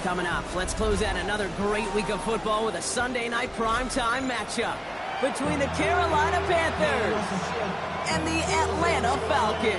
Coming up, let's close out another great week of football with a Sunday night primetime matchup between the Carolina Panthers and the Atlanta Falcons.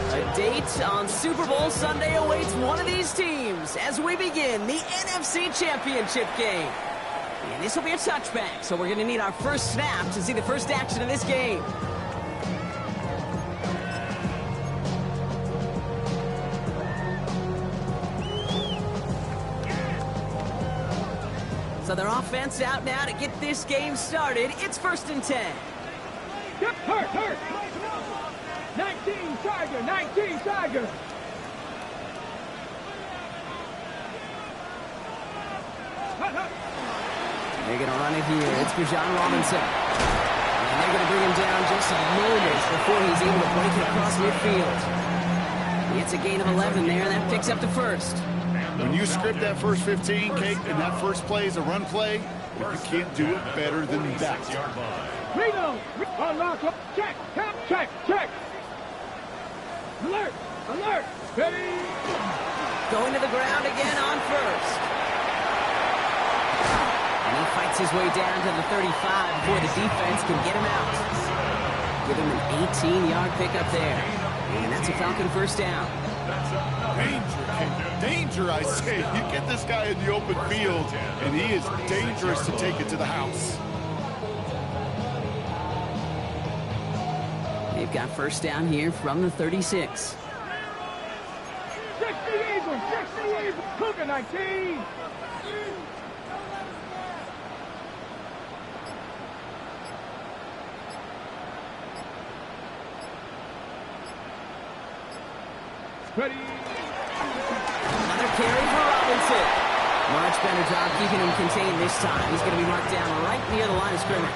A date on Super Bowl Sunday awaits one of these teams as we begin the NFC Championship game. And this will be a touchback, so we're going to need our first snap to see the first action of this game. So their offense out now to get this game started. It's 1st and 10. Hurt. 19 Tiger. They're going to run it here. It's Bijan Robinson. And they're going to bring him down just moments before he's able to break it across midfield. He gets a gain of 11 there, and that picks up the first. When you script that first 15, Kate, and that first play is a run play, you can't do it better than that. Reno, unlock, check. Alert, ready. Going to the ground again on first. And he fights his way down to the 35 before the defense can get him out. Give him an 18-yard pickup there. And that's a Falcon first down. Danger, I say. You get this guy in the open field, and he is dangerous to take it to the house. They've got first down here from the 36. 60 Eagles, Cougar 19. Ready. Another carry for Robinson. Much better job keeping him contained this time. He's going to be marked down right near the line of scrimmage.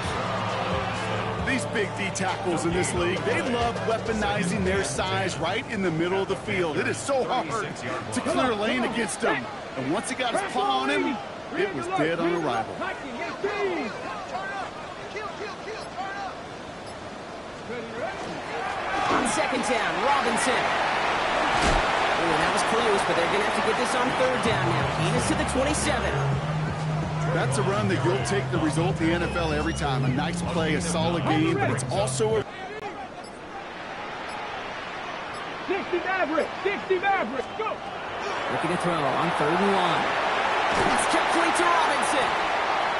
These big D tackles in this league, they love weaponizing their size right in the middle of the field. It is so hard to clear a lane against him. And once he got his paw on him, it was dead on arrival. On second down, Robinson. That was close, but they're going to have to get this on third down now. Gain is to the 27. That's a run that you'll take the result in the NFL every time. A nice play, a solid game, but it's also a... 60 Maverick, go! Looking to throw on 3rd and 1. It's complete to Robinson.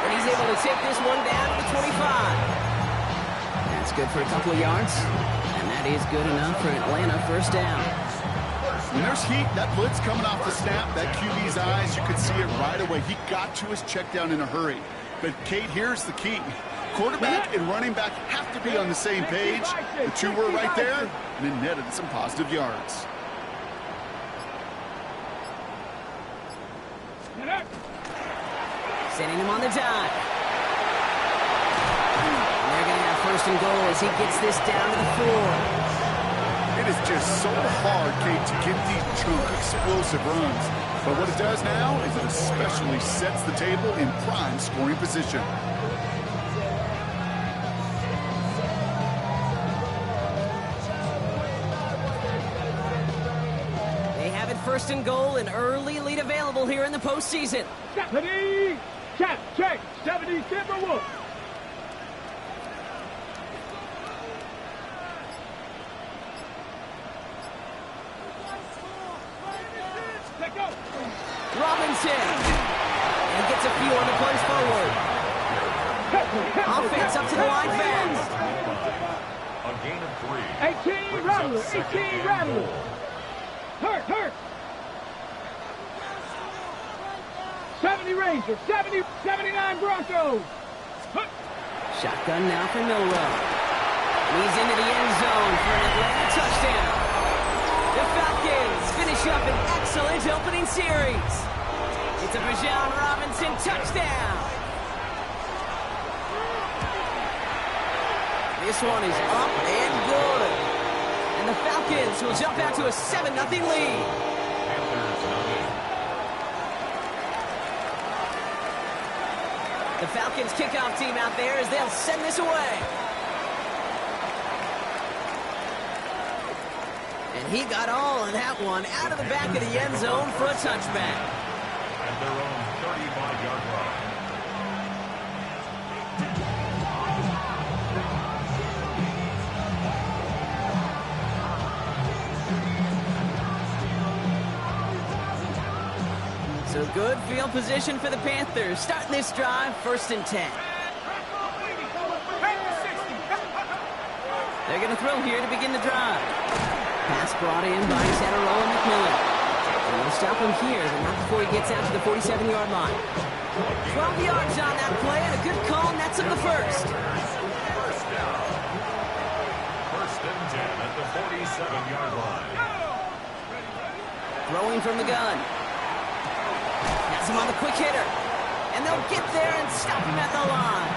And he's able to take this one down to the 25. That's good for a couple of yards. And that is good enough for Atlanta first down. When there's heat, that blitz coming off the snap, that QB's eyes, you could see it right away. He got to his check down in a hurry. But, Kate, here's the key. Quarterback and running back have to be on the same page. The two were right there, and it netted some positive yards. Sending him on the dime. And they're going to have 1st and goal as he gets this down to the 4. It is just so hard, Kate, to get these chunk explosive runs. But what it does now is it especially sets the table in prime scoring position. They have it 1st and goal, an early lead available here in the postseason. 70, check, 70 Timberwolves. Robinson. And gets a few on the punch forward. Offense up to the line fast. A gain of 3. 18 Rattler. Hurt. 70 Rangers, 79 Broncos. Shotgun now for Milroe. He's into the end zone for an Atlanta touchdown. The Falcons finish up an excellent opening series. It's a Bijan Robinson touchdown. This one is up and good. And the Falcons will jump out to a 7-0 lead. The Falcons kickoff team out there as they'll send this away. And he got all of that one out of the back of the end zone for a touchback. At their own 35-yard line. So good field position for the Panthers. Starting this drive, 1st and 10. They're going to throw here to begin the drive. Pass brought in by Zetterola McMillan. And they'll stop him here, but not before he gets out to the 47-yard line. 12 yards on that play, and a good call, and that's up the first. First down. 1st and 10 at the 47-yard line. Throwing from the gun. Has him on the quick hitter. And they'll get there and stop him at the line.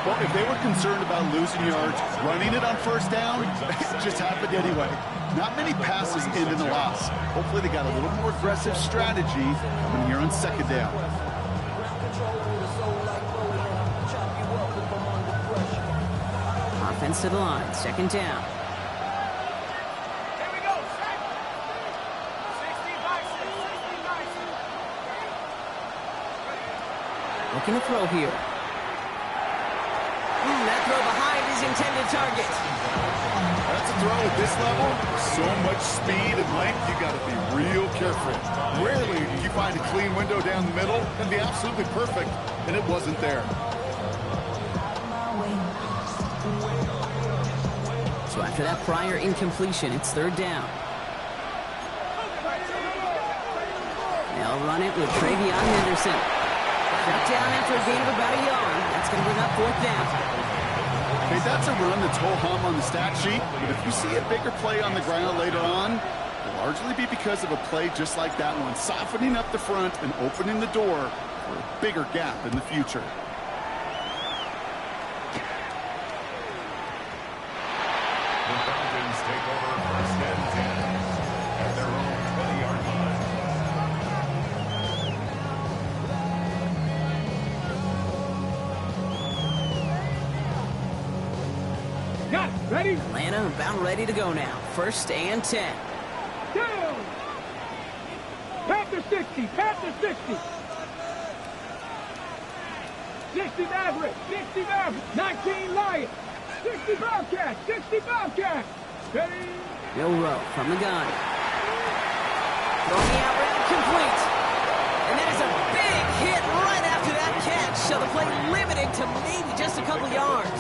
Well, if they were concerned about losing yards, running it on 1st down, it just happened anyway. Not many passes end in a loss. Hopefully they got a little more aggressive strategy coming here on 2nd down. Offense to the line, 2nd down. Looking to throw here. That throw behind his intended target. That's a throw at this level. So much speed and length, you got to be real careful. Rarely do you find a clean window down the middle. That'd be absolutely perfect, and it wasn't there. So after that prior incompletion, it's 3rd down. They'll run it with Travion Henderson. Shut down after a gain of about a yard. That's going to bring up 4th down. Okay, that's a run that's ho-hum on the stat sheet, but if you see a bigger play on the ground later on, it'll largely be because of a play just like that one, softening up the front and opening the door for a bigger gap in the future. The Falcons take over 1st and 10 at their own 20-yard line. Got it. Ready? Atlanta about ready to go now. 1st and 10. Down. Panther 60. Panther 60. 60 Maverick. 60 Maverick. 19 Lions. 60 Bobcats. 60 Bobcats. Ready? Milroe from the gun. Throwing the out route complete. And that is a big hit right after that catch. So the play limited to maybe just a couple yards.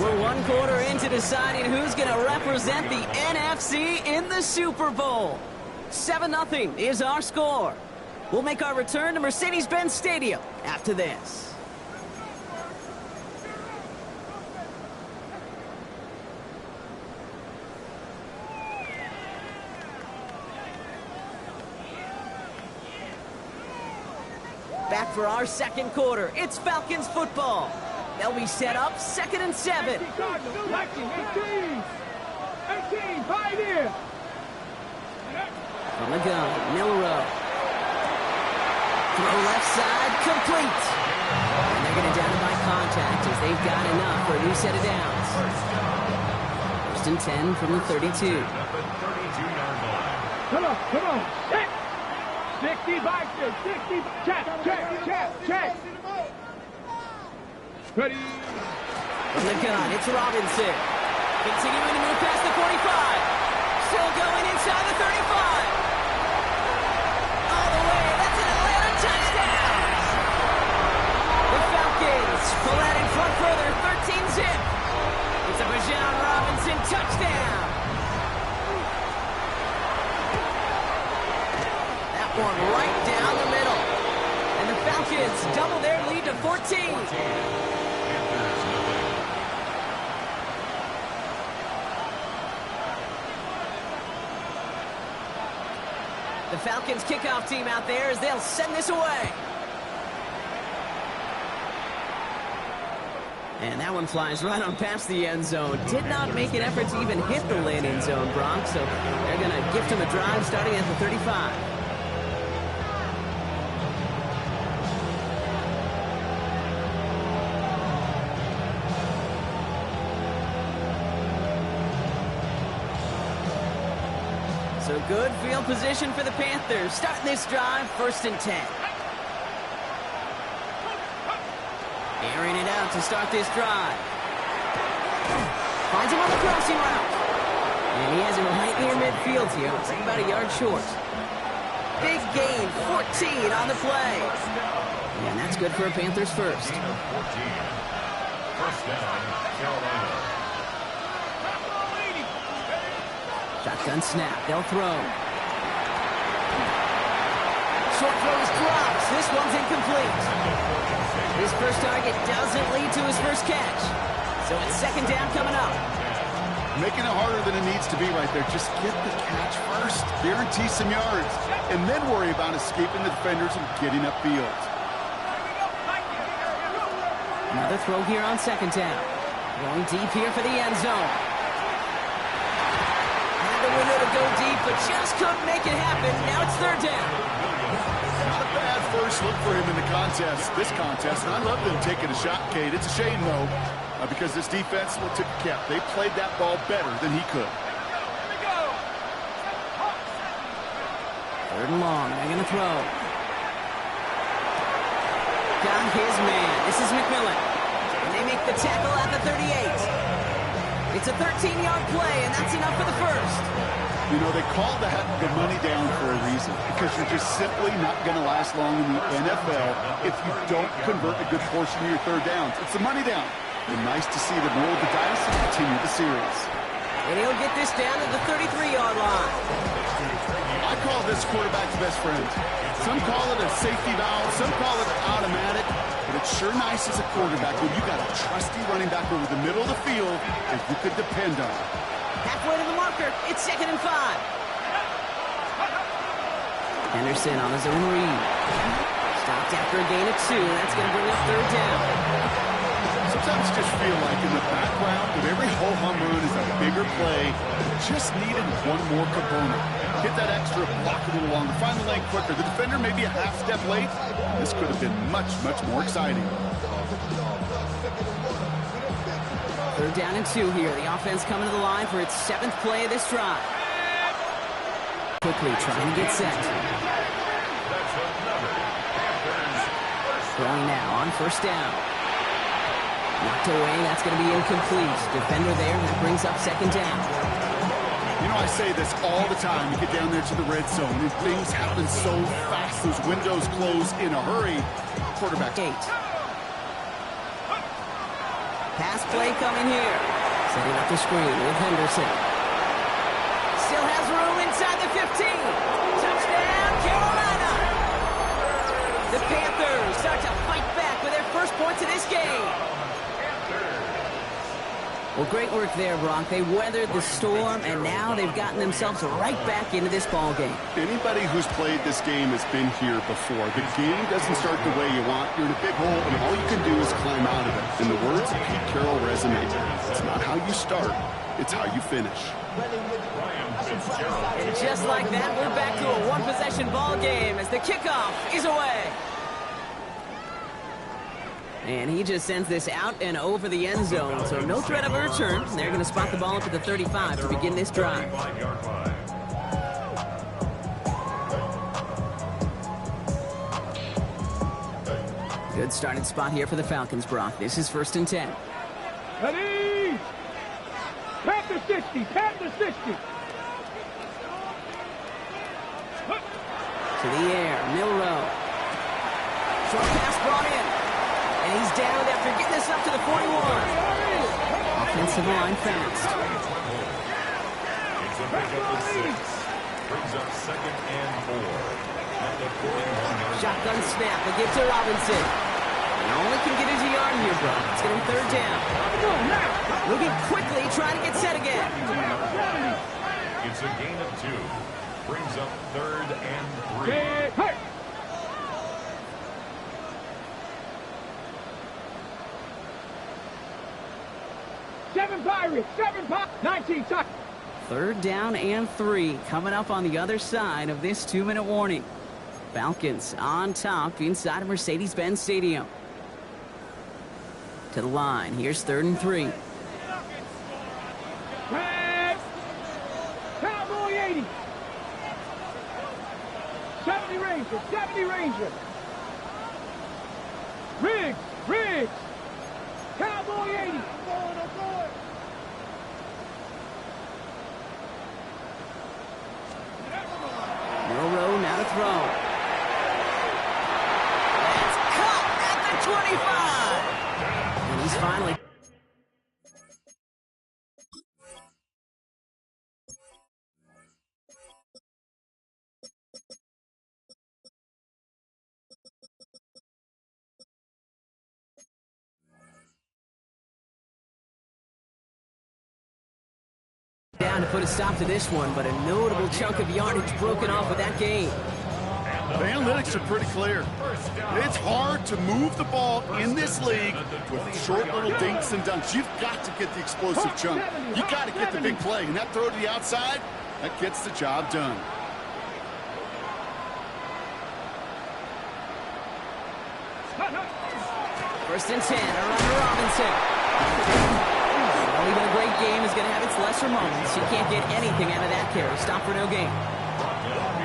We're 1 quarter into deciding who's going to represent the NFC in the Super Bowl. 7-0 is our score. We'll make our return to Mercedes-Benz Stadium after this. Back for our 2nd quarter. It's Falcons football. They'll be set up 2nd and 7. 18, Pioneer. From the gun, Milroe. Throw left side, complete. And they're going to down it by contact as they've got enough for a new set of downs. 1st and 10 from the 32. At the 32-yard line. Come on. Check. 60 Bison. 60. Check. Ready? From the gun, it's Robinson. Continuing to move past the 45. Still going inside the 35. All the way. That's an Atlanta touchdown. The Falcons pull that in front further. 13-zip. It's a Bijan Robinson touchdown. That one right down the middle. And the Falcons double their lead to 14. The Falcons kickoff team out there as they'll send this away. And that one flies right on past the end zone. Did not make an effort to even hit the landing zone, Bronx. So they're going to gift him a drive starting at the 35. So good field position for the Panthers. Starting this drive, 1st and 10. Airing it out to start this drive. Finds him on the crossing route. And he has him right near midfield here. Looks like about a yard short. Big gain, 14 on the play. And that's good for a Panthers first. First down, Carolina. Shotgun snap. They'll throw. Short throw is dropped. This one's incomplete. His first target doesn't lead to his first catch. So it's 2nd down coming up. Making it harder than it needs to be right there. Just get the catch first. Guarantee some yards. And then worry about escaping the defenders and getting upfield. Another throw here on 2nd down. Going deep here for the end zone. Had the window to go deep, but just couldn't make it happen. Now it's 3rd down. Not a bad first look for him in this contest, and I love them taking a shot, Kate. It's a shame, though, because this defense will tip the cap. They played that ball better than he could. 3rd and long. They're going to throw. Got his man. This is McMillan. And they make the tackle at the 38. It's a 13-yard play, and that's enough for the first. You know, they call that the money down for a reason, because you're just simply not going to last long in the NFL if you don't convert a good portion of your 3rd downs. It's the money down. And nice to see them roll the dice and continue the series. And he'll get this down to the 33-yard line. I call this quarterback's best friend. Some call it a safety valve, some call it automatic, but it's sure nice as a quarterback when you got a trusty running back over the middle of the field that you could depend on. Halfway to the marker. It's 2nd and 5. Henderson on his own read. Stopped after a gain of 2. That's going to bring up 3rd down. Sometimes just feel like in the background of every ho-hum run is a bigger play. Just needed one more component. Hit that extra block a little longer. Find the lane quicker. The defender may be a half step late. This could have been much, much more exciting. 3rd down and 2 here. The offense coming to the line for its 7th play of this drive. Quickly trying to get set. Throwing now on 1st down. Knocked away. That's going to be incomplete. Defender there. That brings up 2nd down. You know, I say this all the time. You get down there to the red zone, and things happen so fast. Those windows close in a hurry. Quarterback 8. Pass play coming here. Setting up the screen with Henderson. Still has room inside the 15. Touchdown, Carolina! The Panthers start to fight back with their first points of this game. Well, great work there, Brock. They weathered the storm, and now they've gotten themselves right back into this ball game. Anybody who's played this game has been here before. The game doesn't start the way you want. You're in a big hole, and all you can do is climb out of it. In the words of Pete Carroll resume, it's not how you start, it's how you finish. And just like that, we're back to a one-possession ball game as the kickoff is away. And he just sends this out and over the end zone, so no threat of a return. They're going to spot the ball up at the 35 to begin this drive. Good starting spot here for the Falcons, Brock. This is 1st and 10. Ready? Panther 60, Panther 60. To the air, Milrow. Short pass brought in. And he's down after getting this up to the 41. Offensive line fast. It's a pickup of 6. Brings up 2nd and 4. At the 41. Shotgun snap. They give to Robinson. And only can get his yard here, bro. It's going to be 3rd down. Moving quickly, trying to get set again. It's a gain of 2. Brings up 3rd and 3. Hey! 7 Pirates, 7 Pirates, 19 touch. Third down and 3 coming up on the other side of this 2-minute warning. Falcons on top inside of Mercedes-Benz Stadium. To the line. Here's 3rd and 3. Red. Cowboy 80. 70 Ranger, 70 Ranger. Riggs, Riggs. Cowboy 80. Milroe now to throw. It's caught at the 25. And he's finally... down to put a stop to this one, but a notable chunk of yardage broken off with that gain. The analytics are pretty clear. It's hard to move the ball in this league with short little dinks and dunks. You've got to get the explosive chunk. You've got to get the big play. And that throw to the outside, that gets the job done. First and 10, around Robinson. Well, even a great game is going to have its lesser moments. You can't get anything out of that carry. Stop for no gain.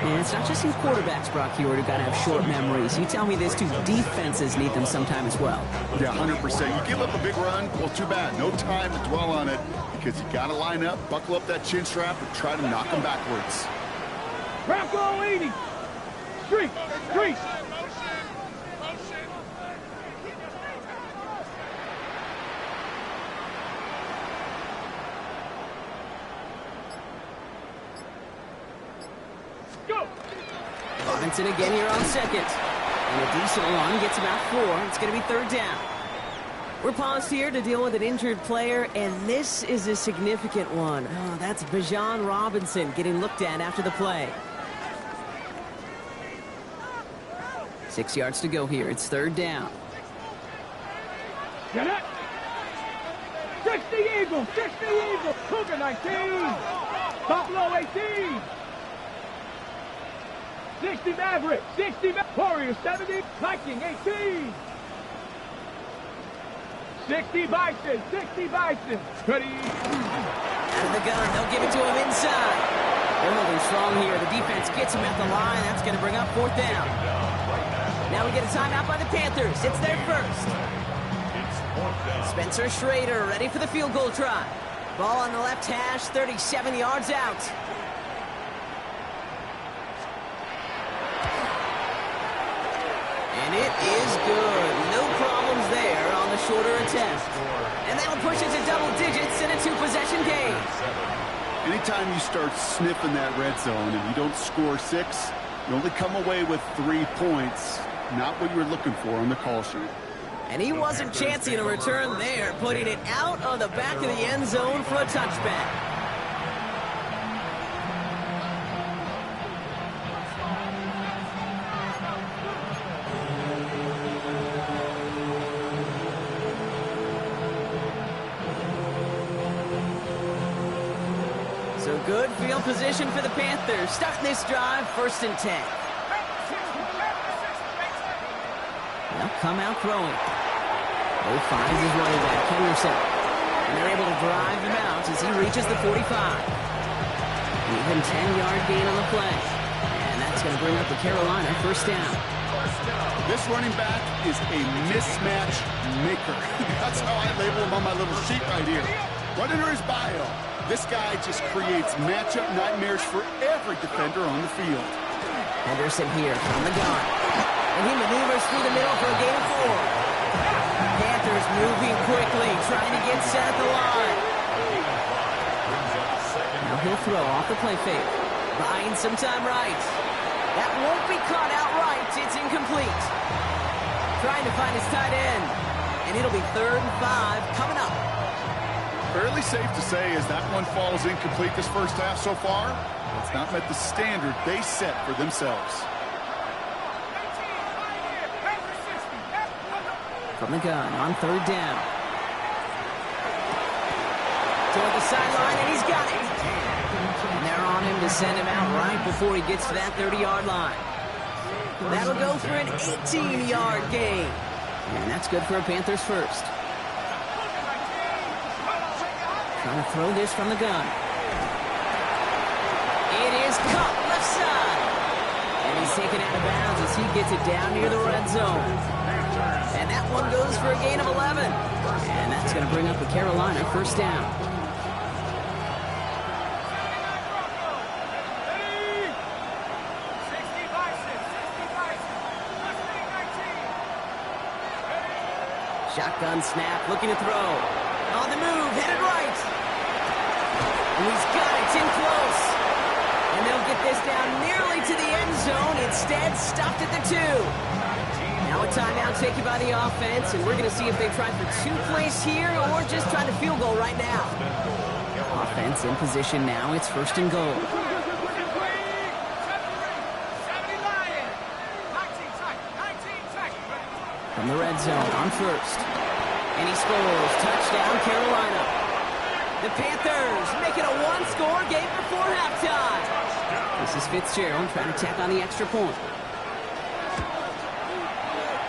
And it's not just these quarterbacks, Brock Huard, who got to have short memories. You tell me this too, defenses need them sometime as well. Yeah, 100%. You give up a big run, well, too bad. No time to dwell on it because you got to line up, buckle up that chin strap, and try to knock them backwards. Bronco 80. Street, street. Robinson again here on second. And a decent run gets about 4. It's going to be 3rd down. We're paused here to deal with an injured player, and this is a significant one. Oh, that's Bijan Robinson getting looked at after the play. 6 yards to go here. It's 3rd down. Get it. 60 Eagles, 60 Eagles. Cougar 19. Buffalo 18. 60 Maverick, 60 Warriors 70, Viking 18. 60 Bison, 60 Bison. Ready. Out of the gun, they'll give it to him inside. They're moving strong here. The defense gets him at the line. That's going to bring up 4th down. Now we get a timeout by the Panthers. It's their first. Spencer Schrader ready for the field goal try. Ball on the left hash, 37 yards out. And it is good. No problems there on the shorter attempt. And that'll push it to double digits in a 2-possession game. Anytime you start sniffing that red zone and you don't score 6, you only come away with 3 points. Not what you were looking for on the call sheet. And he wasn't chancing a return there, putting it out on the back of the end zone for a touchback. So good field position for the Panthers. Starting this drive, 1st and 10. They'll come out throwing. Bo finds his running back, Henderson. And they're able to drive him out as he reaches the 45. Even 10-yard gain on the play. And that's going to bring up the Carolina 1st down. This running back is a mismatch maker. That's how I label him on my little sheet right here. Right under his bio. This guy just creates matchup nightmares for every defender on the field. Henderson here from the gun. And he maneuvers through the middle for a gain of 4. Panthers moving quickly, trying to get set at the line. Now he'll throw off the play fake. Buying some time right. That won't be caught outright. It's incomplete. Trying to find his tight end. And it'll be 3rd and 5 coming up. Fairly safe to say as that one falls incomplete this first half so far, it's not met the standard they set for themselves. From the gun on 3rd down. Toward the sideline, and he's got it. And they're on him to send him out right before he gets to that 30-yard line. That'll go for an 18-yard gain. And that's good for a Panthers first. Trying to throw this from the gun. It is caught left side. And he's taken out of bounds as he gets it down near the red zone. And that one goes for a gain of 11. And that's going to bring up a Carolina first down. Shotgun snap, looking to throw. On the move, headed right. And he's got it, it's in close. And they'll get this down nearly to the end zone. Instead, stopped at the 2. Now a timeout taken by the offense, and we're going to see if they try for 2 plays here or just try to field goal right now. Offense in position now. It's first and goal. From the red zone on first. And he scores. Touchdown, Carolina. The Panthers make it a 1-score game before halftime. This is Fitzgerald trying to tack on the extra point.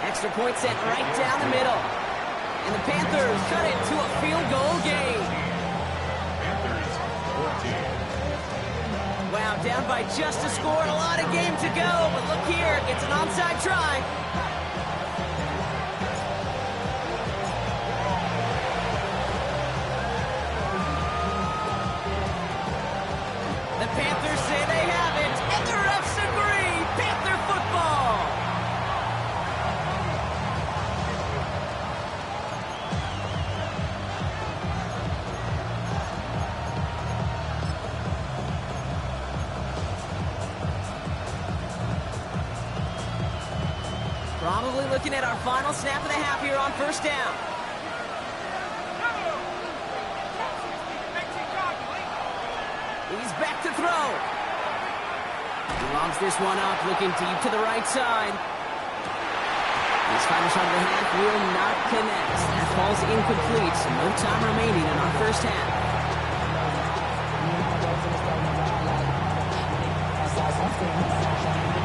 Extra point sent right down the middle. And the Panthers cut it to a field goal game. Wow, down by just a score and a lot of game to go. But look here, it's an onside try. The Panthers say they have it, and the refs agree. Panther football. Probably looking at our final snap of the half here on first down. He's back to throw. He lobs this one up, looking deep to the right side. His final shot of the half will not connect. That falls incomplete. No time remaining in our first half.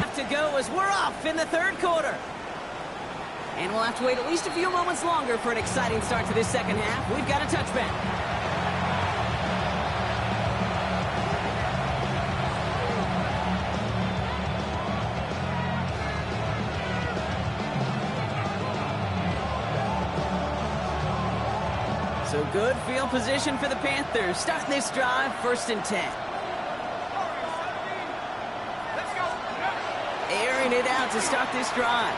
Have to go as we're off in the third quarter. And we'll have to wait at least a few moments longer for an exciting start to this second half. We've got a touchback. So good field position for the Panthers. Starting this drive, 1st and 10. Airing it out to start this drive.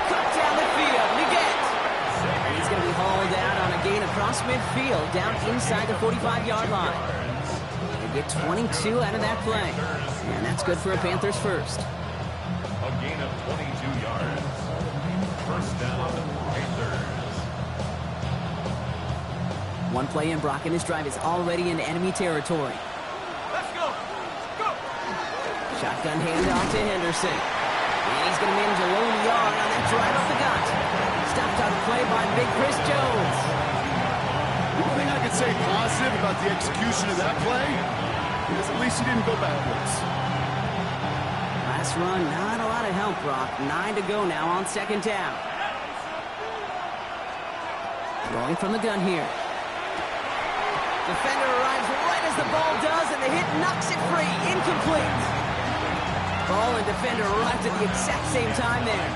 Cut down the field, Leggett. And he's going to be hauled out on a gain across midfield, down inside the 45-yard line. They get 22 out of that play. And that's good for a Panthers first. A gain of 22 yards. First down, Panthers. One play in, Brock, and this drive is already in enemy territory. Let's go. Go. Shotgun handoff to Henderson. And he's going to manage a lone yard on that drive off the gut. Stopped on the play by Big Chris Jones. The only thing I could say positive about the execution of that play is at least he didn't go backwards. Last run, not a lot of help, Brock. 9 to go now on second down. Going from the gun here. Defender arrives right as the ball does, and the hit knocks it free. Incomplete. Ball and defender arrived at the exact same time there.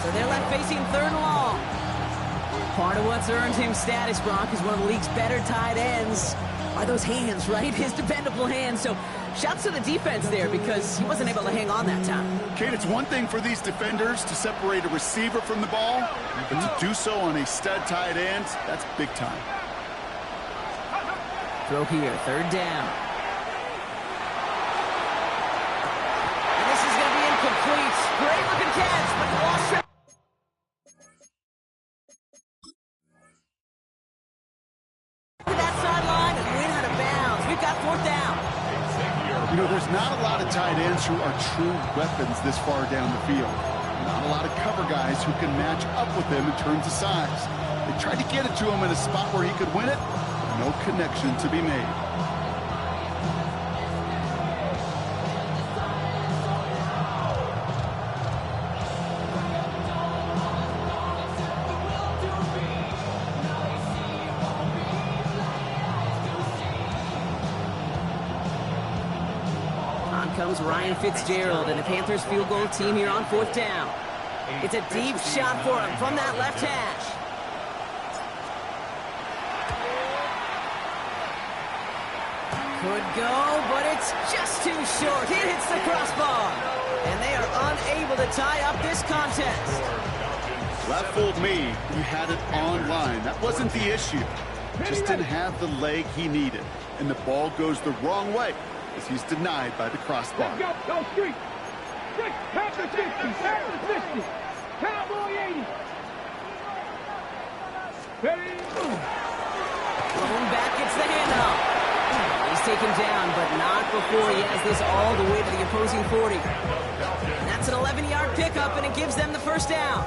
So they're left facing 3rd and long. Part of what's earned him status, Brock, is one of the league's better tight ends. Are those hands, right? His dependable hands. So shouts to the defense there because he wasn't able to hang on that time. Kate, it's one thing for these defenders to separate a receiver from the ball, but to do so on a stud tight end, that's big time. Throw here, 3rd down. And this is going to be incomplete. Great looking catch, but the lost track. To that sideline and win out of bounds. We've got 4th down. You know, there's not a lot of tight ends who are true weapons this far down the field. Not a lot of cover guys guys who can match up with him in terms of size. They tried to get it to him in a spot where he could win it, but no connection to be made. Comes Ryan Fitzgerald and the Panthers field goal team here on 4th down. It's a deep shot for him from that left hash. Could go, but it's just too short. It hits the crossbar. And they are unable to tie up this contest. That fooled me. He had it on line. That wasn't the issue. Just didn't have the leg he needed. And the ball goes the wrong way as he's denied by the crossbar. Let's go, go street. Panther 50, Panther 50. Cowboy 80. Ready? Thrown back, it's the handoff. He's taken down, but not before he has this all the way to the opposing 40. And that's an 11-yard pickup, and it gives them the first down.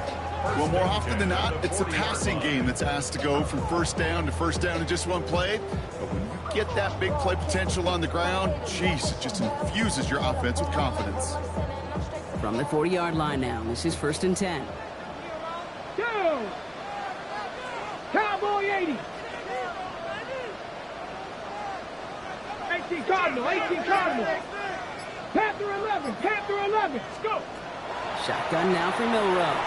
Well, more often than not, it's a passing game that's asked to go from first down in just one play. But when you get that big play potential on the ground, geez, it just infuses your offense with confidence. From the 40-yard line now, this is 1st and 10. Go! Cowboy 80. 18 Cardinal, 18 Cardinal. Panther 11, Panther 11. Let's go. Shotgun now for Milroe.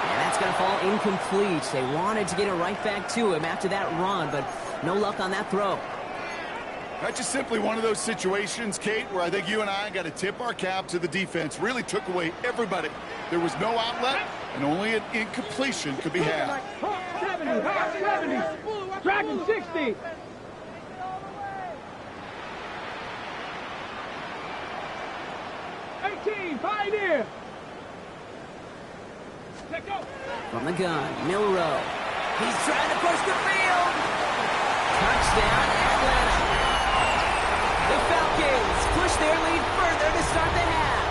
And that's going to fall incomplete. They wanted to get it right back to him after that run, but no luck on that throw. That's just simply one of those situations, Kate, where I think you and I got to tip our cap to the defense. Really took away everybody. There was no outlet, and only an incompletion could be had. 70, Dragon 60. Pioneer. Let go. From the gun, Milroe. He's trying to push the field. Touchdown, Atlanta. The Falcons push their lead further to start the half.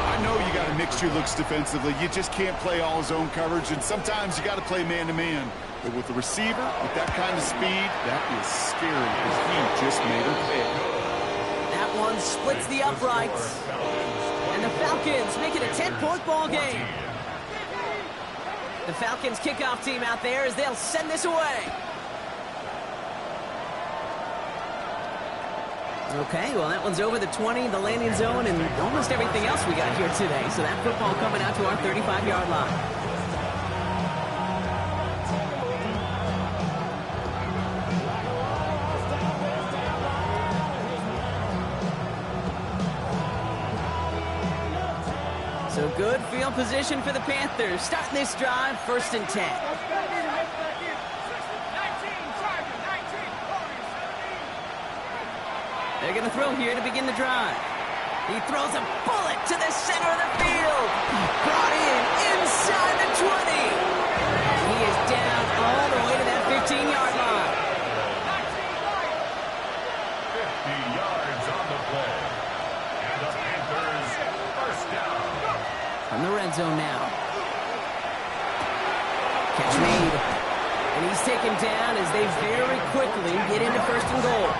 I know you got to mix your looks defensively. You just can't play all zone coverage, and sometimes you got to play man-to-man. But with the receiver, with that kind of speed, that is scary because he just made him pay. That one splits the uprights. And the Falcons make it a 10-point ball game. The Falcons kickoff team out there as they'll send this away. Okay, well, that one's over the 20, the landing zone, and almost everything else we got here today. So that football coming out to our 35-yard line. So good field position for the Panthers. Starting this drive, 1st and 10. They're going to throw here to begin the drive. He throws a bullet to the center of the field. Brought in inside the 20. He is down all the way to that 15-yard line. 50 yards on the play. And the Panthers first down. From the red zone now. Catch made. And he's taken down as they very quickly get into 1st and goal.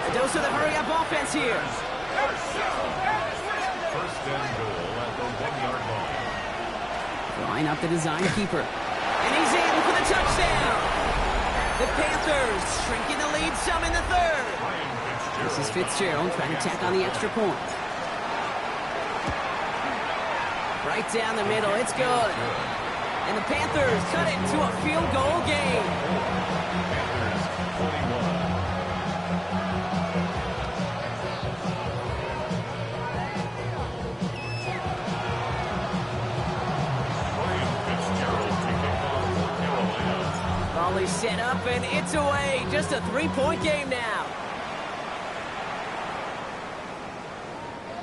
A dose of the hurry-up offense here. First and goal at the 1-yard line. Line up the design keeper. And he's in for the touchdown. The Panthers shrinking the lead some in the 3rd. This is Fitzgerald trying to tack on the extra point. Right down the middle, it's good. And the Panthers cut it to a field goal game. Panthers 41. Volley set up and it's away. Just a 3-point game now.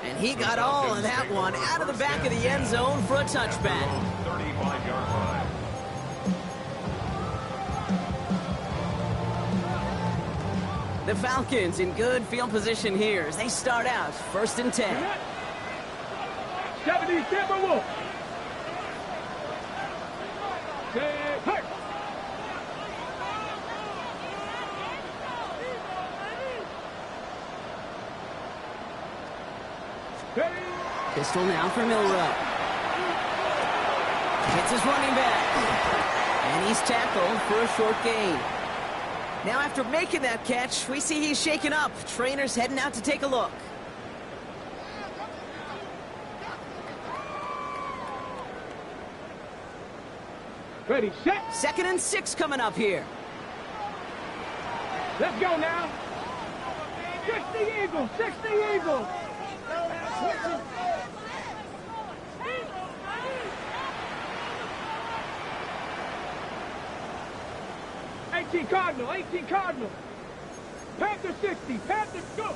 And he got all of that one out of the back of the end zone for a touchback. 35-yard line. The Falcons in good field position here as they start out 1st and 10. 70 Timberwolves. Set, hurt. Ready. Pistol now for Milroe. Hits his running back. And he's tackled for a short gain. Now after making that catch, we see he's shaken up. Trainer's heading out to take a look. Ready, set. 2nd and 6 coming up here. Let's go now. 60 Eagles, 60 Eagles. 18 Cardinal, 18 Cardinal. Panther 60, Panthers go.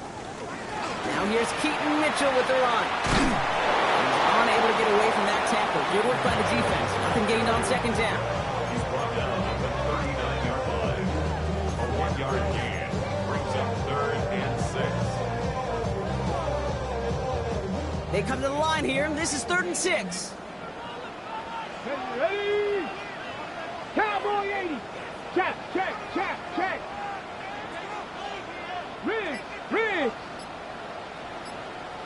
Now here's Keaton Mitchell with the run. He's unable to get away from that tackle. Good work by the defense. Nothing gained on 2nd down. He's brought down at the 39-yard line. A 1-yard gain brings up 3rd and 6. They come to the line here. This is 3rd and 6. Ready? Cowboy 80. Check, check, check, check. Riggs.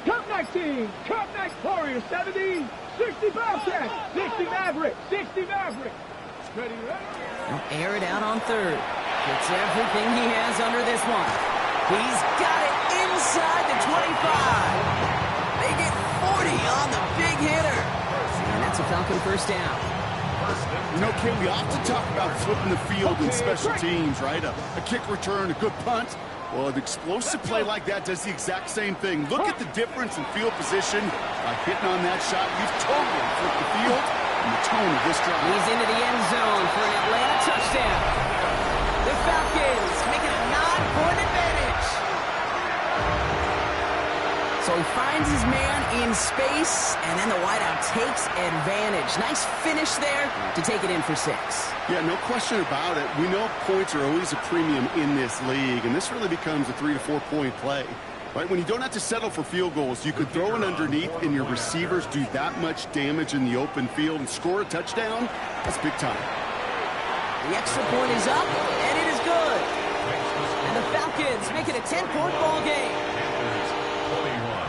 Cup 19. Cup 19. Warriors 70. 60 Bobcats. 60 Maverick. 60 Maverick. Ready? He'll air it out on 3rd. Gets everything he has under this one. He's got it inside the 25. They get 40 on the big hitter. And that's a Falcon 1st down. You know, Kim, we often talk about flipping the field in special teams, right? A kick return, a good punt. Well, an explosive play like that does the exact same thing. Look at the difference in field position. By hitting on that shot, you've totally flipped the field and the tone of this drive. He's into the end zone for an Atlanta touchdown. The Falcons making a 9-point advantage. So he finds his man in space, and then the wideout takes advantage. Nice finish there to take it in for 6. Yeah, no question about it. We know points are always a premium in this league, and this really becomes a 3 to 4 point play. Right? When you don't have to settle for field goals, you could throw it underneath and your receivers do that much damage in the open field and score a touchdown. That's big time. The extra point is up, and it is good. And the Falcons make it a 10-point ball game. 21.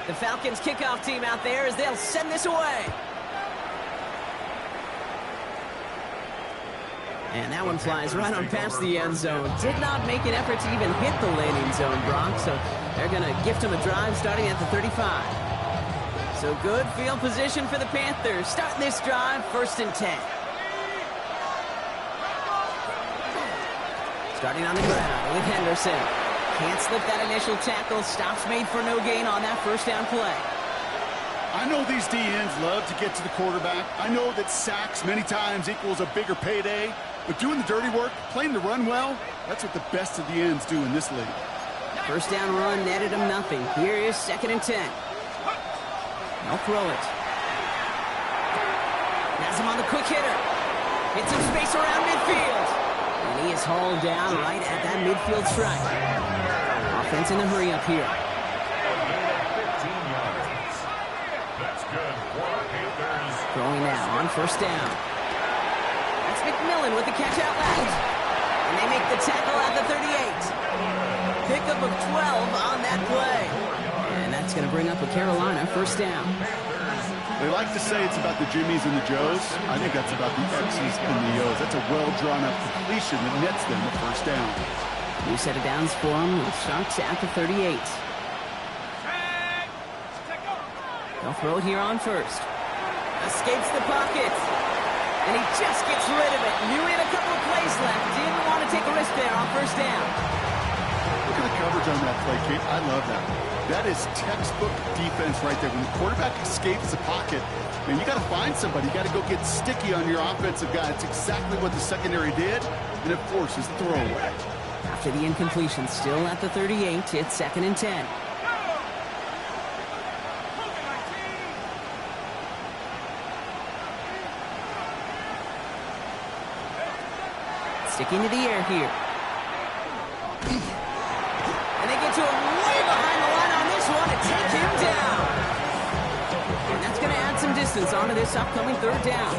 The Falcons kickoff team out there as they'll send this away. And that one flies right on past the end zone. Did not make an effort to even hit the landing zone, Brock, so they're going to gift him a drive starting at the 35. So good field position for the Panthers. Starting this drive, 1st and 10. Starting on the ground with Henderson. Can't slip that initial tackle. Stops made for no gain on that 1st down play. I know these DNs love to get to the quarterback. I know that sacks many times equals a bigger payday. But doing the dirty work, playing the run well, that's what the best of the ends do in this league. 1st down run netted him nothing. Here is 2nd and 10. They'll throw it. Has him on the quick hitter. Hits some space around midfield. And he is hauled down right at that midfield stripe. Offense in the hurry up here. That's good for Panthers. Throwing now on 1st down. That's McMillan with the catch out left. And they make the tackle at the 38. Pickup of 12 on that play. And that's going to bring up a Carolina 1st down. They like to say it's about the Jimmies and the Joes. I think that's about the X's and the O's. That's a well-drawn-up completion that nets them the 1st down. New set of downs for them. Sharks at the 38. They'll throw it here on 1st. Escapes the pocket. And he just gets rid of it. Knew he had a couple of plays left. Didn't want to take a risk there on 1st down. Look at the coverage on that play, Kate. I love that. That is textbook defense right there. When the quarterback escapes the pocket, man, you got to find somebody. You got to go get sticky on your offensive guy. It's exactly what the secondary did, and it forces throwaway. After the incompletion, still at the 38, it's 2nd and 10. Sticking to the air here. And they get to him way behind the line on this one and take him down. And that's going to add some distance onto this upcoming third down.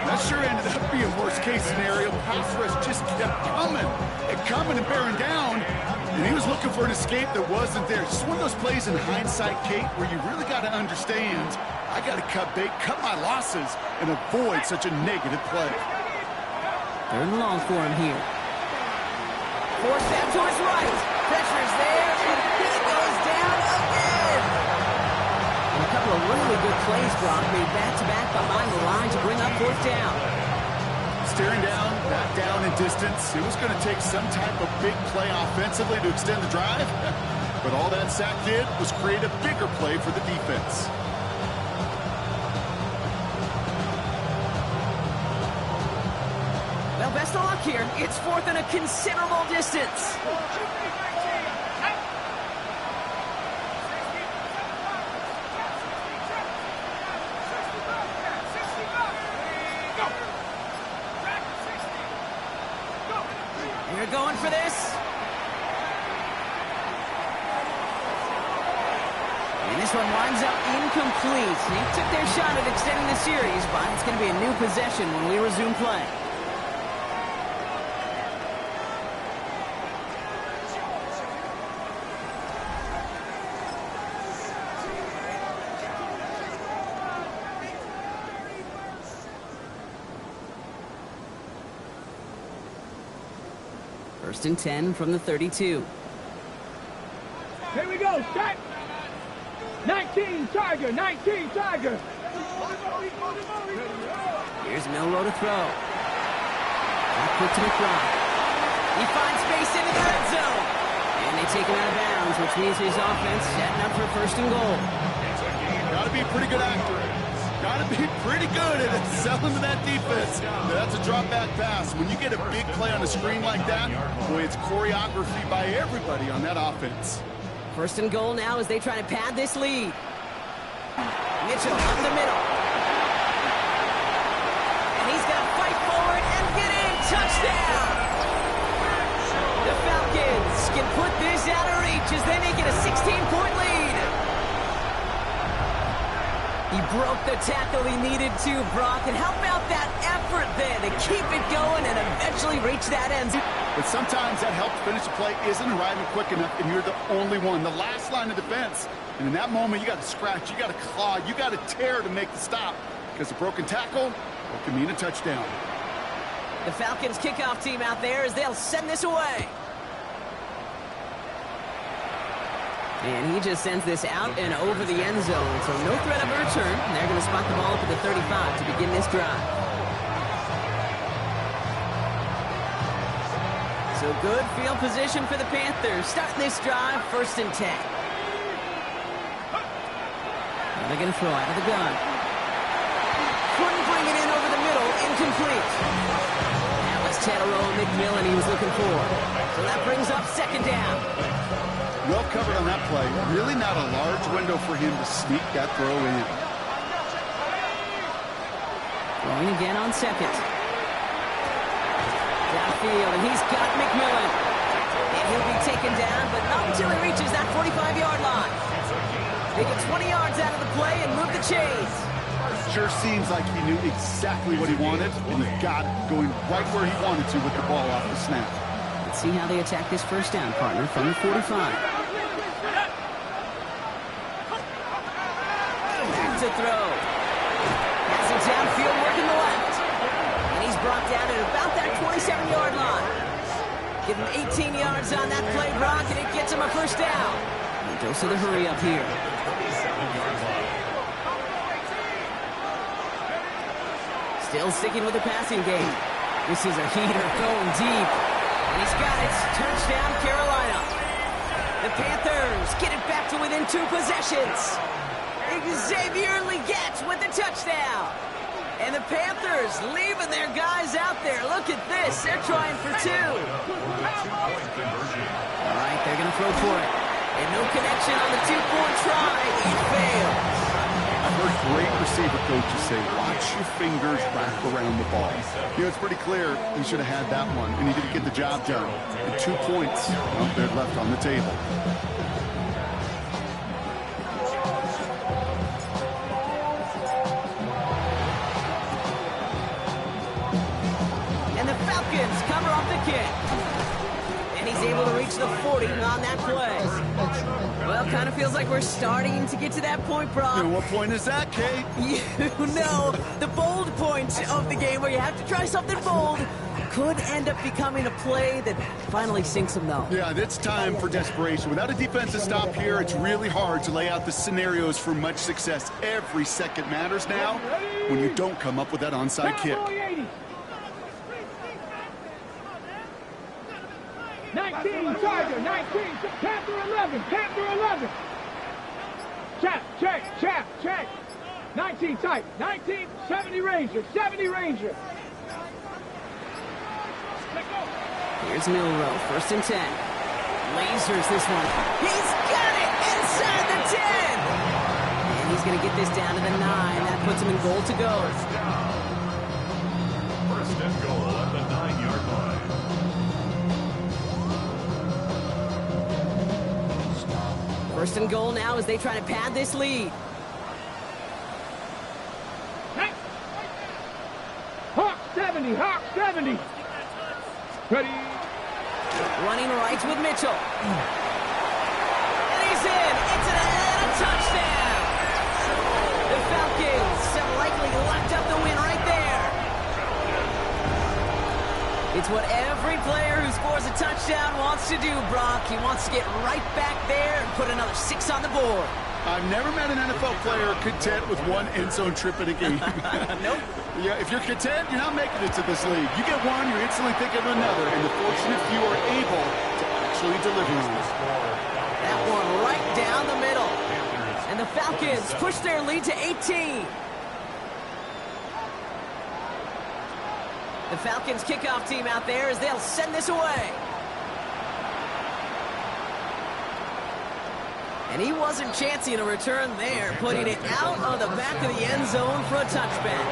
That sure ended up being worst-case scenario. Pass rush just kept coming and bearing down. And he was looking for an escape that wasn't there. Just one of those plays in hindsight, Kate, where you really got to understand, I got to cut bait, cut my losses, and avoid such a negative play. Third and long for him here. Fourth down to his right. Pressure's there, and he goes down again. And a couple of really good plays, Brock, made back-to-back behind the line to bring up fourth down. Staring down, back down in distance. It was going to take some type of big play offensively to extend the drive. But all that sack did was create a bigger play for the defense. Well, best of luck here. It's fourth and a considerable distance. They're going for this. And this one winds up incomplete. They took their shot at extending the series, but it's going to be a new possession when we resume play. First and 10 from the 32. Here we go, set. 19 Tiger, 19 Tiger. Here's Milroe to throw. Back quick to McBride. He finds space into the red zone. And they take him out of bounds, which means his offense setting up for first and goal. Got to be a pretty good actor. Got to be pretty good at selling to that defense. That's a drop back pass. When you get a big play on a screen like that, boy, it's choreography by everybody on that offense. First and goal now as they try to pad this lead. Mitchell up the middle. And he's going to fight forward and get in. Touchdown! The Falcons can put this out of reach as they make it a 16-point lead. He broke the tackle he needed to, Brock, and how about that effort then to keep it going and eventually reach that end zone? But sometimes that help to finish the play isn't arriving quick enough, and you're the only one, the last line of defense. And in that moment, you got to scratch, you got to claw, you got to tear to make the stop, because a broken tackle can mean a touchdown. The Falcons kickoff team out there as they'll send this away. And he just sends this out and over the end zone, so no threat of a return. They're going to spot the ball up at the 35 to begin this drive. So good field position for the Panthers. Starting this drive, first and 10. And they're going to throw out of the gun. Couldn't bring it in over the middle, incomplete. That was Tyrone McMillan he was looking for. So that brings up second down. Well covered on that play. Really not a large window for him to sneak that throw in. Throwing again on second. Downfield, and he's got McMillan. And he'll be taken down, but not until he reaches that 45-yard line. They get 20 yards out of the play and move the chains. Sure seems like he knew exactly what he wanted, and he got it going right where he wanted to with the ball off the snap. Let's see how they attack this first down, partner, from the 45. To throw. Passes downfield, working the left. And he's brought down at about that 27-yard line. Give him 18 yards on that play, Brock, and it gets him a first down. And dose of the hurry up here. Still sticking with the passing game. This is a heater going deep. And he's got it. Touchdown, Carolina. The Panthers get it back to within 2 possessions. Xavier Legette with the touchdown. And the Panthers leaving their guys out there. Look at this. They're trying for 2. All right, they're going to throw for it. And no connection on the 2-point try. He fails. I've heard great receiver coaches say, watch your fingers wrap around the ball. You know, it's pretty clear he should have had that one, and he didn't get the job done. And 2 points, well, they're left on the table. And the Falcons cover off the kick. And he's able to reach the 40 on that play. Well, kind of feels like we're starting to get to that point, Brock. And what point is that, Kate? You know, the bold point of the game where you have to try something bold could end up becoming a play that finally sinks them, though. Yeah, it's time for desperation. Without a defensive stop here, it's really hard to lay out the scenarios for much success. Every second matters now when you don't come up with that onside kick. 19, Charger, 19, Panther 11, Panther 11. Check. 19, tight, 19, 70 Ranger, 70 Ranger. Here's Milroe, 1st and 10. Lasers this one. He's got it inside the 10. And he's going to get this down to the 9. That puts him in goal to go. First and goal at the 9-yard line. First and goal now as they try to pad this lead. Hawk 70, Hawk 70. Ready. Running right with Mitchell. And he's in. It's an Atlanta touchdown. The Falcons have likely locked up the win right there. It's what every player who scores a touchdown wants to do, Brock. He wants to get right back there and put another 6 on the board. I've never met an NFL player content with one end zone trip in a game. Nope. Yeah, if you're content, you're not making it to this league. You get one, you're instantly thinking of another, and the fortunate few are able to actually deliver on it. That one right down the middle. And the Falcons push their lead to 18. The Falcons kickoff team out there as they'll send this away. And he wasn't chancing a return there, putting it out of the back of the end zone for a touchback.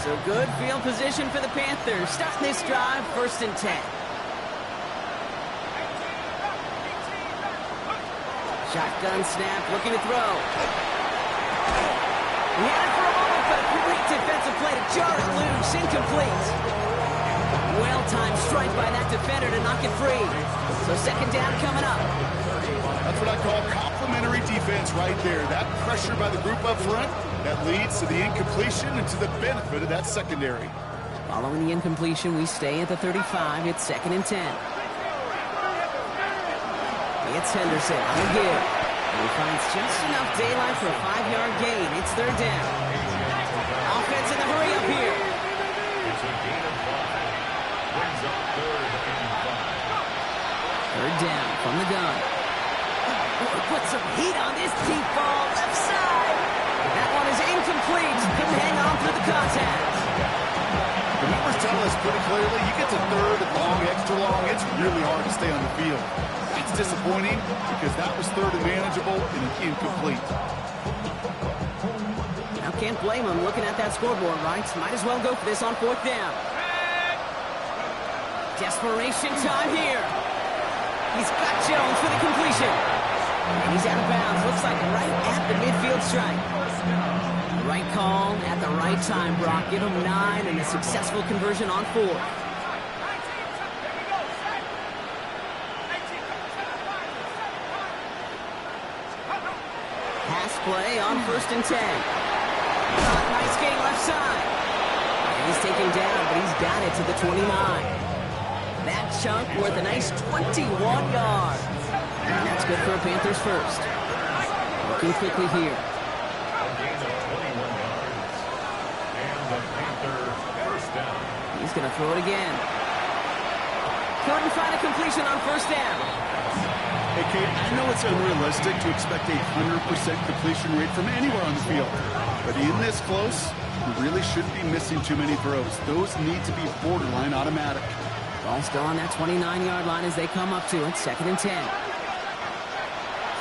So good field position for the Panthers. Starting this drive, 1st and 10. Shotgun snap, looking to throw. He had it for a moment, but a great defensive play to jar it loose, incomplete. Well-timed strike by that defender to knock it free. So 2nd down coming up. That's what I call complimentary defense right there. That pressure by the group up front, that leads to the incompletion and to the benefit of that secondary. Following the incompletion, we stay at the 35. It's 2nd and 10. It's Henderson on the give. And he finds just enough daylight for a 5-yard gain. It's 3rd down. Offense in the hurry up here. It's a gain of 5. Brings up 3rd and 5. 3rd down from the gun. Oh, put some heat on this deep ball. Left side. That one is incomplete. Couldn't hang on through the contact. The numbers tell us pretty clearly, you get to 3rd and long, extra long, it's really hard to stay on the field. That's disappointing because that was 3rd and manageable and an incomplete. Now can't blame him looking at that scoreboard, right? Might as well go for this on 4th down. Desperation time here. He's got Jones for the completion. And he's out of bounds. Looks like right at the midfield stripe. Right call at the right time, Brock. Give him 9 and a successful conversion on 4. Pass play on 1st and 10. Nice gain left side. And he's taken down, but he's got it to the 29. That chunk worth a nice 21 yards. And that's good for a Panthers first. Looking quickly here. A gain of 21 yards. And the Panthers 1st down. He's going to throw it again. Couldn't find a completion on 1st down. Hey, Kate, I know it's unrealistic to expect a 100% completion rate from anywhere on the field. But in this close, you really shouldn't be missing too many throws. Those need to be borderline automatic. Ball still on that 29-yard line as they come up to it. 2nd and 10.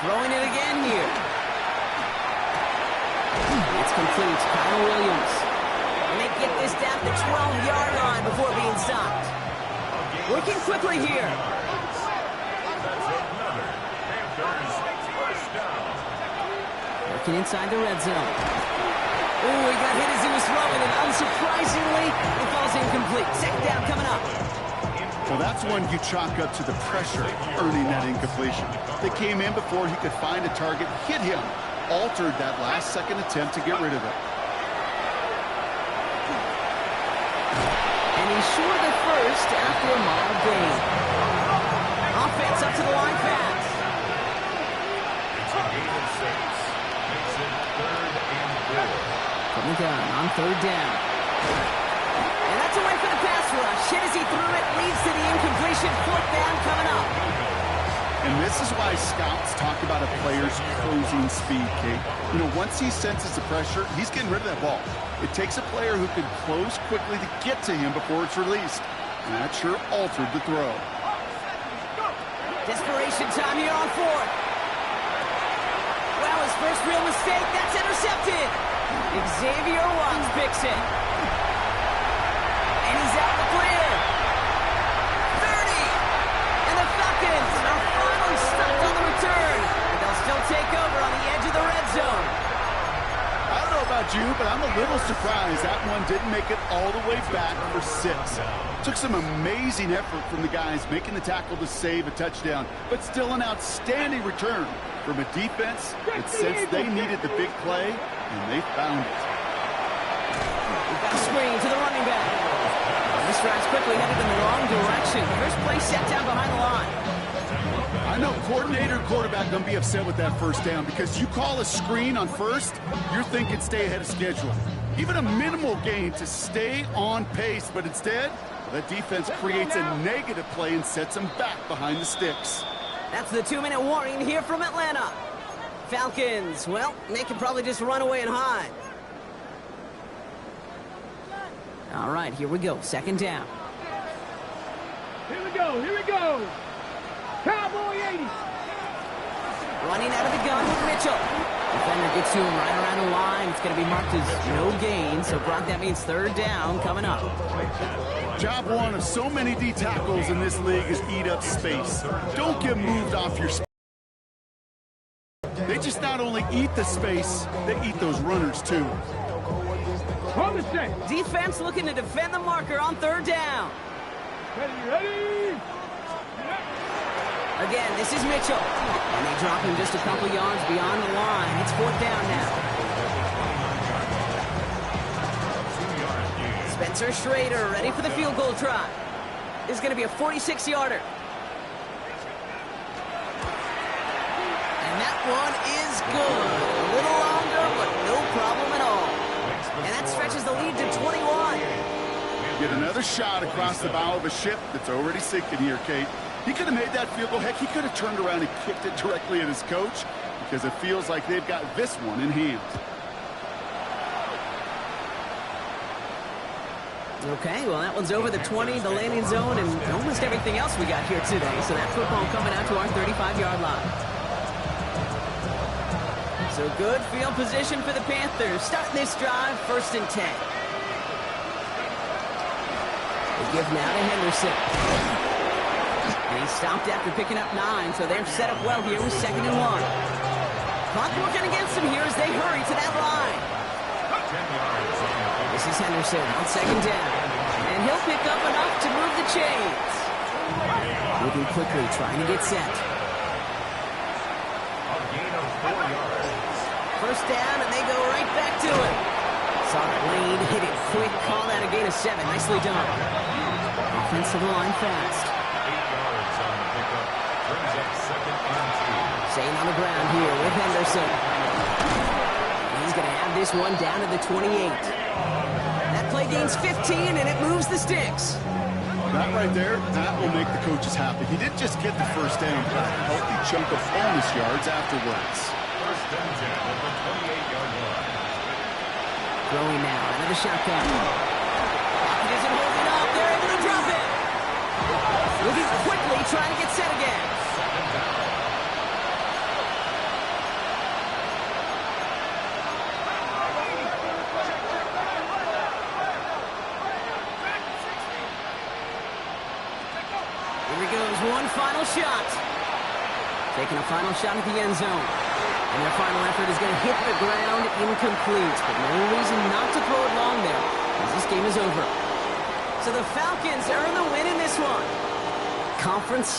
Throwing it again here. It's complete. Kyle Williams. And they get this down the 12-yard line before being stopped. Working quickly here. Working inside the red zone. Oh, he got hit as he was throwing, and unsurprisingly, it falls incomplete. 2nd down coming up. Well, that's one you chalk up to the pressure earning that incompletion. They came in before he could find a target, hit him, altered that last-second attempt to get rid of it. And he's short of first after a mild gain. Offense up to the line pass. It's a gain of 6. Makes it 3rd and 4. From the gun on 3rd down. And that's away for the pass rush. Hit as he threw it, leads to the incompletion. 4th down coming up. And this is why scouts talk about a player's closing speed, Kate. You know, once he senses the pressure, he's getting rid of that ball. It takes a player who can close quickly to get to him before it's released. And that sure altered the throw. Desperation time here on 4th. Well, his first real mistake, that's intercepted. Xavier Watts picks it. And he's out the clear. 30. And the Falcons are finally stopped on the return. But they'll still take over on the edge of the red zone. I don't know about you, but I'm a little surprised that one didn't make it all the way back for 6. Took some amazing effort from the guys making the tackle to save a touchdown, but still an outstanding return from a defense that sensed they needed the big play, and they found it. We've got a screen to the running back. This drive's quickly headed in the wrong direction. First play set down behind the line. I know coordinator and quarterback going to be upset with that first down because you call a screen on first, you're thinking stay ahead of schedule. Even a minimal gain to stay on pace, but instead, the defense creates a negative play and sets them back behind the sticks. That's the 2-minute warning here from Atlanta. Falcons, well, they can probably just run away and hide. All right, here we go. 2nd down. Here we go, here we go. Cowboy 80. Running out of the gun with Mitchell. Defender gets to him right around the line. It's going to be marked as no gain. So, Brock, that means 3rd down coming up. Job one of so many D tackles in this league is eat up space. Don't get moved off your space. They just not only eat the space, they eat those runners too. On the set. Defense looking to defend the marker on 3rd down. Ready. Again, this is Mitchell. And they drop him just a couple yards beyond the line. It's 4th down now. Spencer Schrader ready for the field goal try. This is going to be a 46-yarder. And that one is good. A little longer, but no problem at all. And that stretches the lead to 21. Get another shot across the bow of a ship that's already sinking here, Kate. He could have made that field goal. Heck, he could have turned around and kicked it directly at his coach because it feels like they've got this one in hand. Okay, well, that one's over the 20, the landing zone, and almost everything else we got here today. So that football coming out to our 35-yard line. So good field position for the Panthers. Starting this drive, 1st and 10. They give now to Henderson. And he stopped after picking up 9, so they're set up well here with 2nd and 1. Clock working against them here as they hurry to that line. This is Henderson on 2nd down. And he'll pick up enough to move the chains. Moving quickly, trying to get set. A gain of 4 yards. 1st down, and they go right back to it. Saw that lane, hit it quick, call that a gain of 7. Nicely done. Offensive line fast. 8 yards on the pickup. Brings up 2nd and 2. Staying on the ground here with Henderson. He's going to have this one down to the 28. That play gains 15, and it moves the sticks. That right there, that will make the coaches happy. He didn't just get the 1st down, but a healthy chunk of bonus yards afterwards. First and 10 at the 28-yard line. Throwing now, another shotgun. Pocket isn't holding up. They're able to drop it. Moving quickly, trying to get set again. Second down. Here he goes, one final shot. Taking a final shot at the end zone. And their final effort is going to hit the ground incomplete. But no reason not to throw it long there, as this game is over. So the Falcons earn the win in this one. Conference